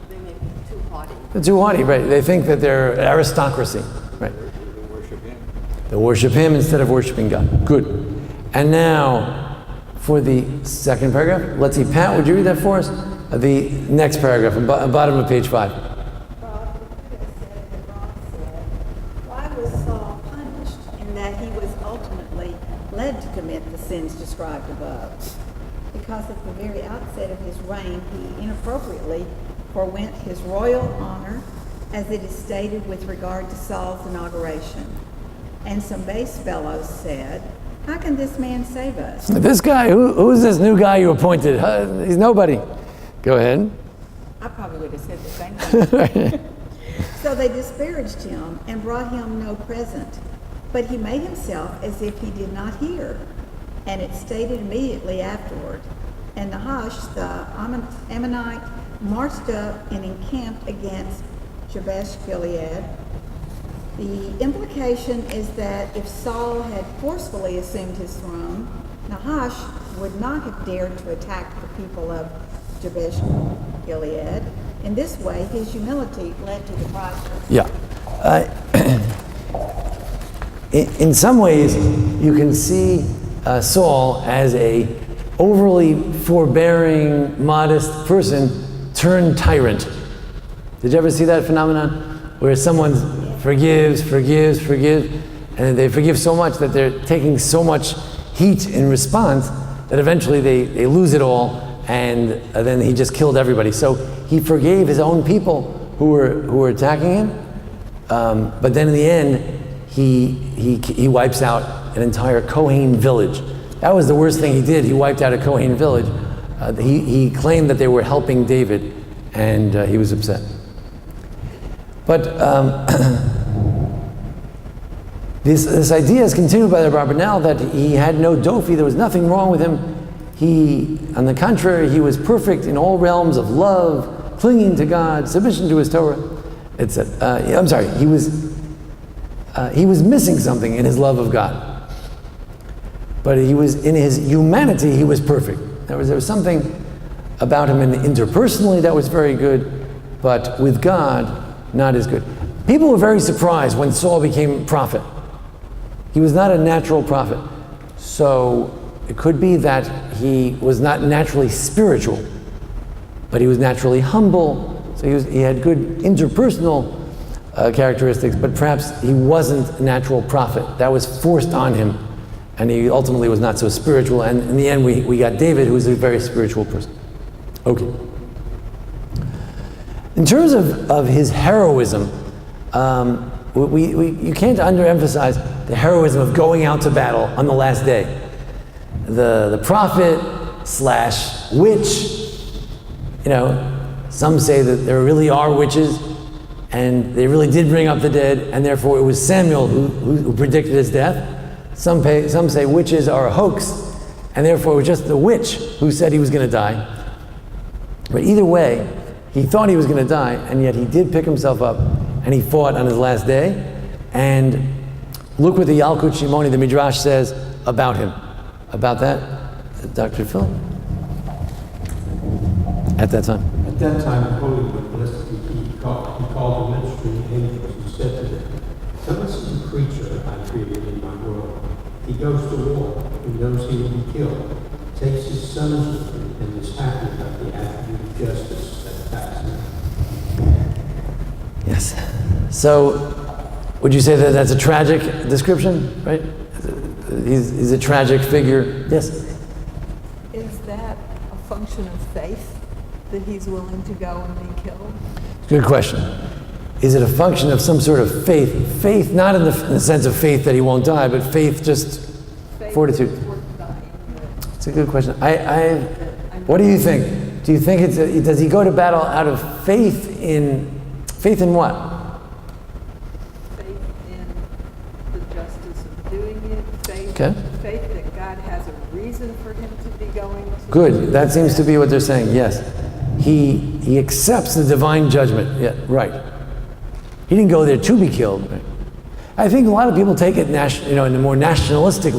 They make him too haughty. They're too haughty, right? They think that they're aristocracy, right? They worship him instead of worshiping God. Good. And now, for the second paragraph, let's see. Pat, would you read that for us? The next paragraph, bottom of page 5. Why was Saul punished in that he was ultimately led to commit the sins described above? Because at the very outset of his reign, he inappropriately forwent his royal honor as it is stated with regard to Saul's inauguration. And some base fellows said, how can this man save us? This guy, who's this new guy you appointed? He's nobody. Go ahead. I probably would have said the same thing. So they disparaged him and brought him no present. But he made himself as if he did not hear. And it stated immediately afterward. And Nahash, the Ammonite, marched up and encamped against Jabesh Gilead. The implication is that if Saul had forcefully assumed his throne, Nahash would not have dared to attack the people of Jabesh Gilead. In this way, his humility led to the crisis. Yeah. In some ways, you can see Saul as a overly forbearing, modest person turned tyrant. Did you ever see that phenomenon? Where someone forgives, and they forgive so much that they're taking so much heat in response that eventually they lose it all, and then he just killed everybody. So he forgave his own people who were attacking him, but then in the end, he wipes out an entire Kohen village. That was the worst thing he did. He wiped out a Kohen village. He claimed that they were helping David, and he was upset. But this idea is continued by the Rabbanel that he had no dofi, there was nothing wrong with him. On the contrary, he was perfect in all realms of love, clinging to God, submission to his Torah. I'm sorry, he was missing something in his love of God. But he was, in his humanity, he was perfect. There was something about him interpersonally that was very good, but with God, not as good. People were very surprised when Saul became prophet. He was not a natural prophet. So it could be that he was not naturally spiritual, but he was naturally humble. So he had good interpersonal characteristics, but perhaps he wasn't a natural prophet. That was forced on him, and he ultimately was not so spiritual. And in the end, we got David, who was a very spiritual person. Okay. In terms of his heroism, you can't underemphasize the heroism of going out to battle on the last day. The prophet / witch, some say that there really are witches, and they really did bring up the dead, and therefore it was Samuel who predicted his death. Some say witches are a hoax, and therefore it was just the witch who said he was going to die. But either way, he thought he was going to die, and yet he did pick himself up, and he fought on his last day. And look what the Yalkut Shimoni, the Midrash, says about him. About that, Dr. Phil? At that time. At that time, the Holy One, blessed be he, called the ministering angels and said to them, "Come and see the creature I created in my world. He goes to war, he knows he will be killed, takes his sons with him, and is happy about the attribute of justice that passes him." Yes. So, would you say that that's a tragic description, right? He's a tragic figure. Yes? Is that a function of faith, that he's willing to go and be killed? Good question. Is it a function of some sort of faith? Faith, not in the sense of faith that he won't die, but faith just fortitude. It's a good question. What do you think? Do you think does he go to battle out of faith in what? Faith in the justice of doing it. Faith that God has a reason for him to be going to. Good. That seems to be what they're saying. Yes. He accepts the divine judgment. Yeah, right. He didn't go there to be killed. Right? I think a lot of people take it, in a more nationalistic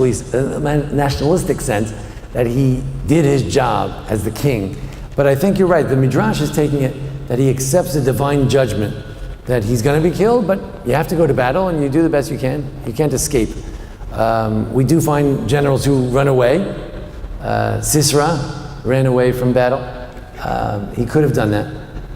sense, that he did his job as the king. But I think you're right. The Midrash is taking it that he accepts the divine judgment, that he's going to be killed, but you have to go to battle and you do the best you can. You can't escape. We do find generals who run away. Sisera ran away from battle. He could have done that.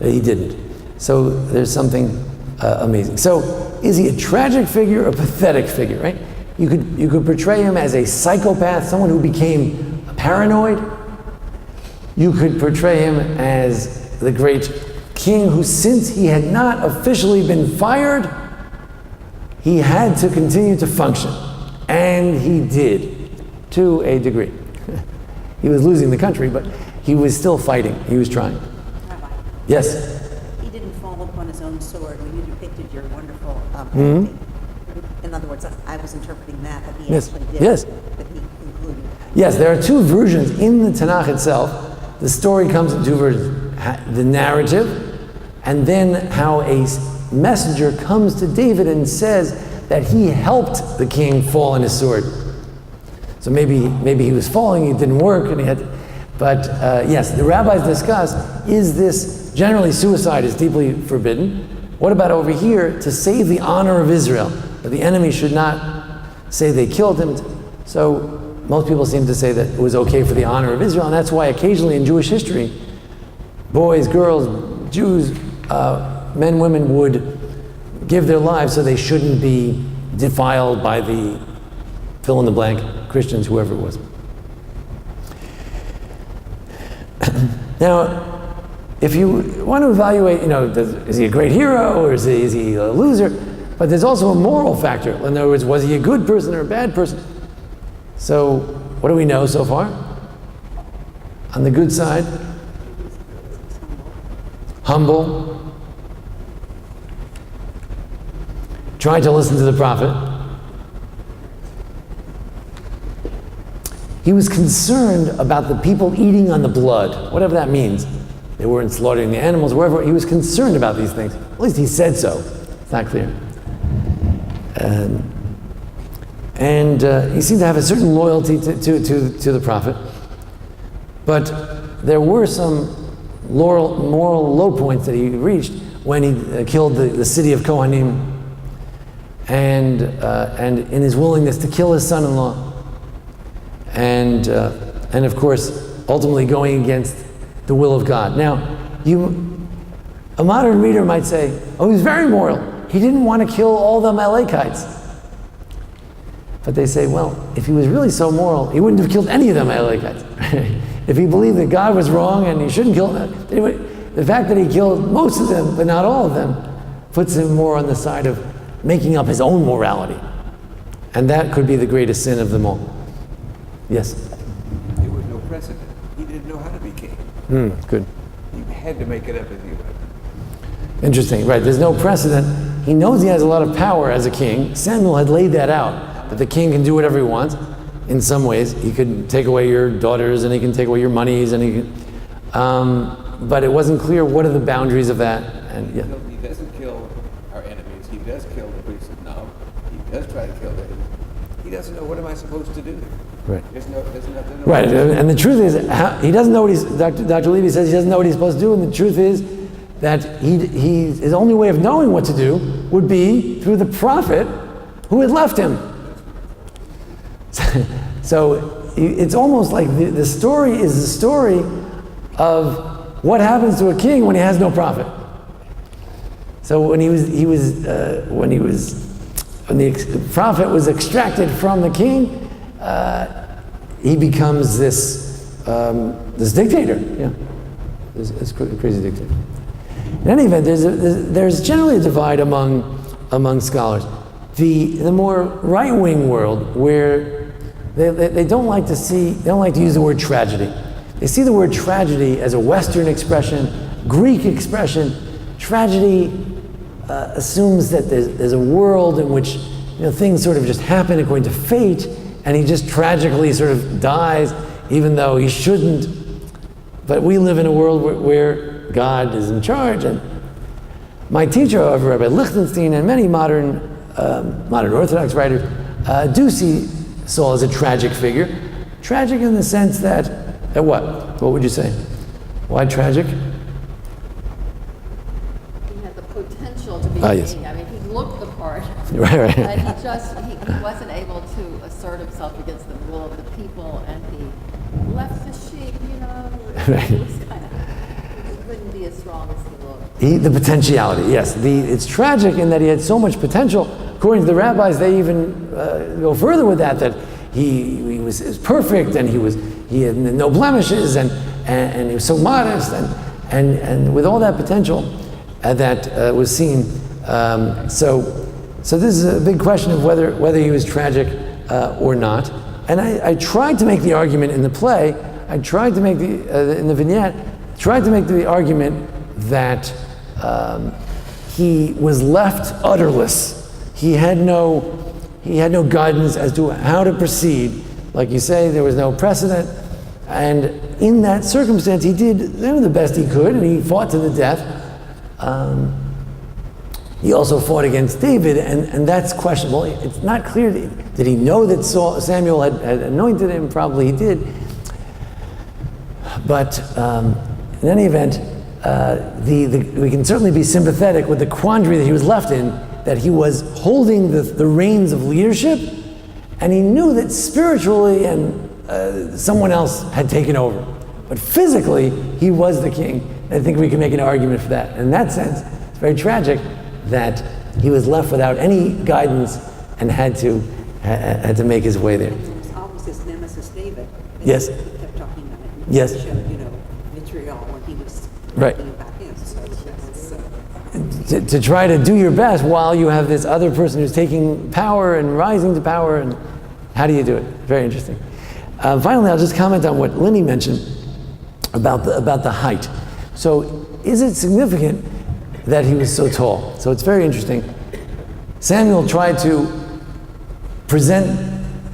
He didn't. So there's something amazing. So is he a tragic figure or a pathetic figure, right? You could portray him as a psychopath, someone who became paranoid. You could portray him as the great king who, since he had not officially been fired, he had to continue to function. And he did, to a degree. He was losing the country, but he was still fighting. He was trying. Rabbi, Yes? he didn't fall upon his own sword when you depicted your wonderful painting. In other words, I was interpreting that he Yes. actually did. Yes. That he concluded. Yes, there are two versions in the Tanakh itself. The story comes in two versions. The narrative, and then how a messenger comes to David and says that he helped the king fall on his sword. So maybe he was falling, it didn't work, and he had. But yes, the rabbis discuss: is this generally suicide is deeply forbidden? What about over here to save the honor of Israel? That the enemy should not say they killed him. So most people seem to say that it was okay for the honor of Israel, and that's why occasionally in Jewish history, boys, girls, Jews, men, women would give their lives so they shouldn't be defiled by the fill in the blank Christians, whoever it was. Now, if you want to evaluate, is he a great hero or is he a loser? But there's also a moral factor. In other words, was he a good person or a bad person? So, what do we know so far? On the good side, humble, tried to listen to the prophet. He was concerned about the people eating on the blood, whatever that means. They weren't slaughtering the animals, wherever. He was concerned about these things. At least he said so. It's not clear. And he seemed to have a certain loyalty to the prophet. But there were some moral low points that he reached when he killed the city of Kohanim, and in his willingness to kill his son-in-law, and of course ultimately going against the will of God. Now, a modern reader might say, "Oh, he's very moral. He didn't want to kill all the Amalekites." But they say, well, if he was really so moral, he wouldn't have killed any of the Amalekites. If he believed that God was wrong and he shouldn't kill them, anyway, the fact that he killed most of them, but not all of them, puts him more on the side of making up his own morality. And that could be the greatest sin of them all. Yes? There was no precedent. He didn't know how to be king. Good. He had to make it up as he went. Interesting, right. There's no precedent. He knows he has a lot of power as a king. Samuel had laid that out, that the king can do whatever he wants. In some ways, he could take away your daughters, and he can take away your monies, and he can, but it wasn't clear what are the boundaries of that. And yeah. He doesn't kill our enemies. He does kill the priests of Nob. He does try to kill them. He doesn't know, what am I supposed to do? Right. There's nothing. Right, and the truth is, he doesn't know what Dr. Levy says he doesn't know what he's supposed to do, and the truth is that his only way of knowing what to do would be through the prophet who had left him. So it's almost like the story is the story of what happens to a king when he has no prophet. So when the prophet was extracted from the king, he becomes this dictator. Yeah, this crazy dictator. In any event, there's generally a divide among scholars. The more right-wing world, where they don't like to use the word tragedy. They see the word tragedy as a Western expression, Greek expression. Tragedy assumes that there's a world in which things sort of just happen according to fate, and he just tragically sort of dies, even though he shouldn't. But we live in a world where God is in charge. And my teacher, however, Rabbi Lichtenstein, and many modern Orthodox writers do see Saul as a tragic figure. Tragic in the sense that what? What would you say? Why tragic? He had the potential to be yes. king. I mean, he looked the part. Right. And he wasn't able to assert himself against the will of the people, and he left the sheep, Right. It was kind of, he couldn't be as strong as he looked. The potentiality, yes. It's tragic in that he had so much potential. According to the rabbis, they even go further with that he was perfect, and he had no blemishes, and he was so modest, and And with all that potential that was seen, so this is a big question of whether he was tragic or not. And I tried to make the argument in the play, I tried to make in the vignette, tried to make the argument that he was left udderless. He had no guidance as to how to proceed. Like you say, there was no precedent. And in that circumstance, he did the best he could, and he fought to the death. He also fought against David, and that's questionable. It's not clear. Did he know that Samuel had anointed him? Probably he did. But in any event, we can certainly be sympathetic with the quandary that he was left in, that he was holding the reins of leadership, and he knew that spiritually and someone else had taken over. But physically, he was the king. I think we can make an argument for that. In that sense, it's very tragic that he was left without any guidance and had to make his way there. It was always his nemesis David. Yes. He kept talking about it. Yes. Vitriol when he was right. talking about him. To try to do your best while you have this other person who's taking power and rising to power, and how do you do it? Very interesting. Finally, I'll just comment on what Linny mentioned about the height. So, is it significant that he was so tall? So it's very interesting. Samuel tried to present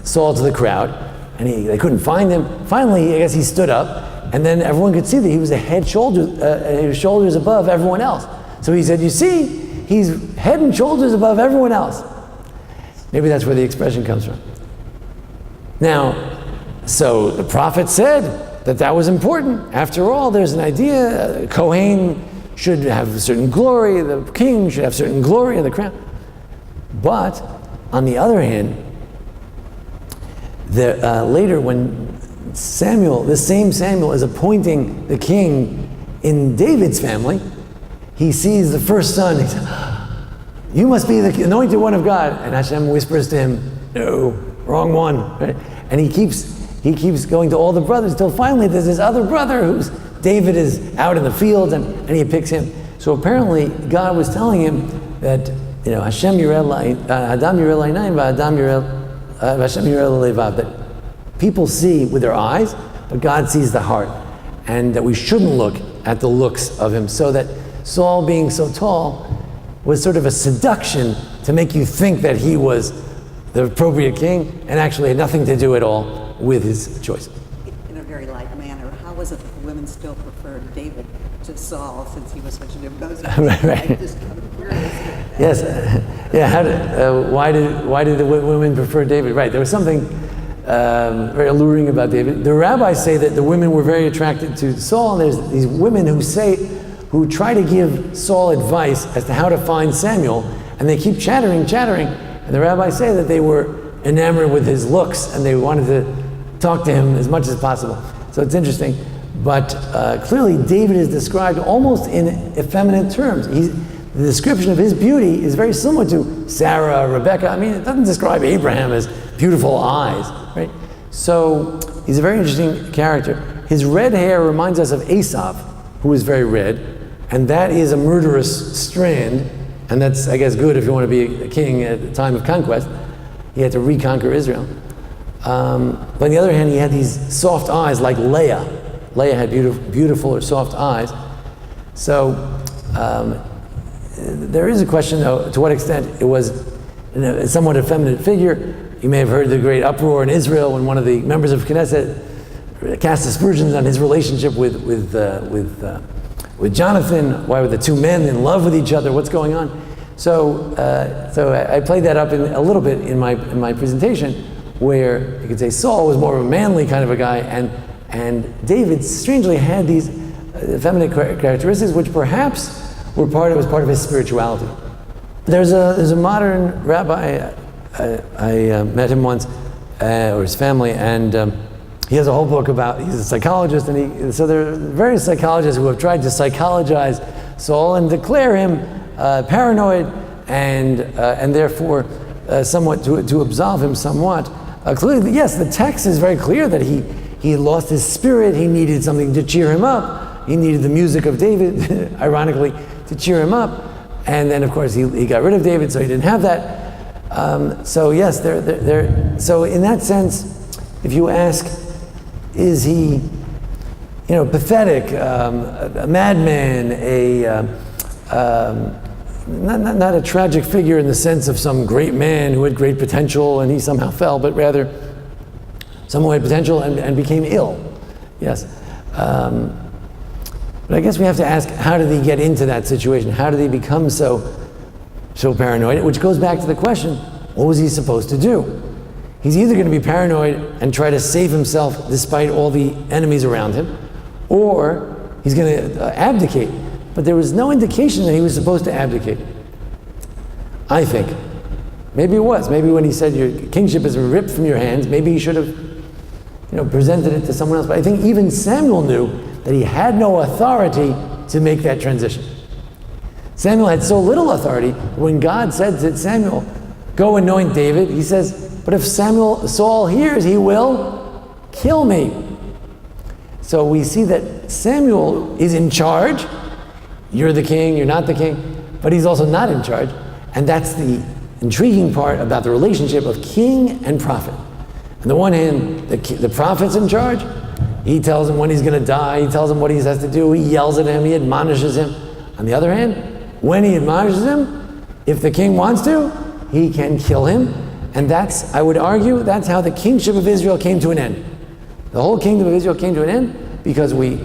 Saul to the crowd, and they couldn't find him. Finally, I guess he stood up, and then everyone could see that he was shoulders above everyone else. So he said, "You see, he's head and shoulders above everyone else." Maybe that's where the expression comes from. Now, so the prophet said that was important. After all, there's an idea, Kohen should have a certain glory, the king should have certain glory in the crown. But, on the other hand, later when this same Samuel is appointing the king in David's family, he sees the first son, he says, "You must be the anointed one of God." And Hashem whispers to him, "No, wrong one." Right? And he keeps going to all the brothers till finally there's this other brother who's David is out in the field and he picks him. So apparently God was telling him that Hashem Yireh Adam Yireh L'Einayim V'Adam Hashem Yireh L'Levav, that people see with their eyes, but God sees the heart, and that we shouldn't look at the looks of him. So that Saul being so tall was sort of a seduction to make you think that he was the appropriate king, and actually had nothing to do at all with his choice. In a very light manner, how was it that the women still preferred David to Saul since he was such an imposing? Right. Yes. Why did the women prefer David? Right. There was something very alluring about David. The rabbis say that the women were very attracted to Saul, and there's these women who try to give Saul advice as to how to find Samuel, and they keep chattering, and the rabbis say that they were enamored with his looks, and they wanted to talk to him as much as possible. So it's interesting. But clearly David is described almost in effeminate terms. The description of his beauty is very similar to Sarah, Rebecca. I mean, it doesn't describe Abraham as beautiful eyes, right? So he's a very interesting character. His red hair reminds us of Esau, who is very red, and that is a murderous strand, and that's, I guess, good if you want to be a king at the time of conquest. He had to reconquer Israel. But on the other hand, he had these soft eyes like Leah. Leah had beautiful or soft eyes. So there is a question, though, to what extent it was a somewhat effeminate figure. You may have heard the great uproar in Israel when one of the members of Knesset cast aspersions on his relationship with Jonathan. Why were the two men in love with each other? What's going on? So I played that up a little bit in my presentation, where you could say Saul was more of a manly kind of a guy, and David strangely had these feminine characteristics, which perhaps was part of his spirituality. There's a modern rabbi. I met him once, or his family, and he has a whole book he's a psychologist, and so there are various psychologists who have tried to psychologize Saul and declare him paranoid, and therefore somewhat to absolve him somewhat. Clearly, yes, the text is very clear that he lost his spirit. He needed something to cheer him up, He needed the music of David, ironically, to cheer him up. And then, of course, he got rid of David, so he didn't have that. So yes, so in that sense, if you ask, is he, pathetic, a madman, not a tragic figure in the sense of some great man who had great potential and he somehow fell, but rather someone who had potential and became ill. Yes. But I guess we have to ask, how did he get into that situation? How did he become so paranoid? Which goes back to the question, what was he supposed to do? He's either going to be paranoid and try to save himself despite all the enemies around him, or he's going to abdicate. But there was no indication that he was supposed to abdicate, I think. Maybe it was. Maybe when he said your kingship is ripped from your hands, maybe he should have presented it to someone else. But I think even Samuel knew that he had no authority to make that transition. Samuel had so little authority, when God said to Samuel, go anoint David, he says, but if Saul hears, he will kill me. So we see that Samuel is in charge. You're the king, you're not the king, but he's also not in charge. And that's the intriguing part about the relationship of king and prophet. On the one hand, the prophet's in charge. He tells him when he's going to die, he tells him what he has to do, he yells at him, he admonishes him. On the other hand, when he admonishes him, if the king wants to, he can kill him. And that's, I would argue, that's how the kingship of Israel came to an end. The whole kingdom of Israel came to an end because we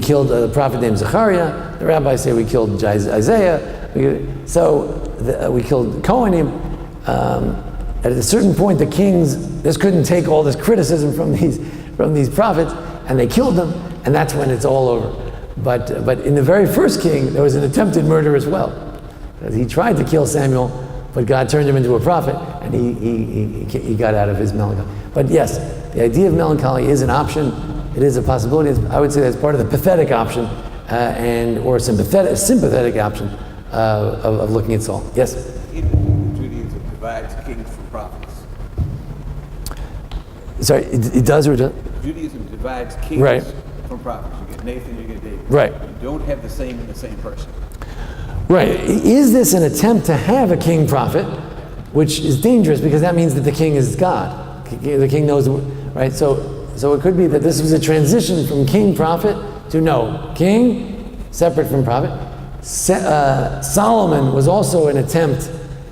killed a prophet named Zechariah. The rabbis say we killed Isaiah. We killed Kohanim. At a certain point, the kings just couldn't take all this criticism from these prophets, and they killed them, and that's when it's all over. But in the very first king, there was an attempted murder as well. He tried to kill Samuel, but God turned him into a prophet, and he got out of his melancholy. But yes, the idea of melancholy is an option. It is a possibility. I would say that's part of the pathetic option, or sympathetic option of looking at Saul. Yes? Judaism divides kings from prophets. Sorry, it does or does? Judaism divides kings from prophets. You get Nathan, you get David. Right. You don't have the same in the same person. Right. Is this an attempt to have a king prophet, which is dangerous because that means that the king is God. The king knows, right? So it could be that this was a transition from king prophet to no, king separate from prophet. Solomon was also an attempt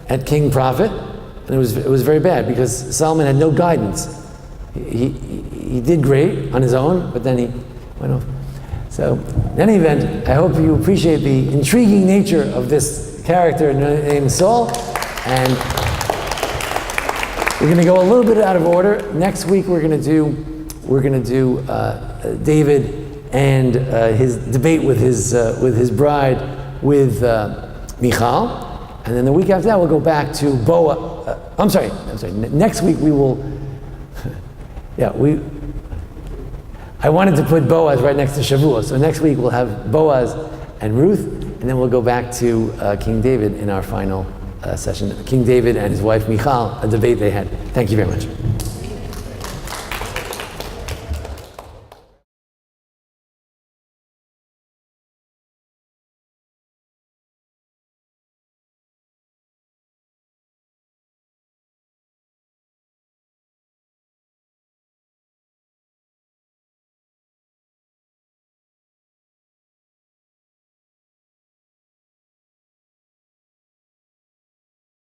at king prophet, and it was very bad because Solomon had no guidance. He did great on his own, but then he went off. So, in any event, I hope you appreciate the intriguing nature of this character named Saul, and we're going to go a little bit out of order. Next week we're going to do David and his debate with his bride, with Michal, and then the week after that we'll go back to Boaz. I'm sorry. Next week we will. I wanted to put Boaz right next to Shavuot, so next week we'll have Boaz and Ruth, and then we'll go back to King David in our final session. King David and his wife Michal, a debate they had. Thank you very much.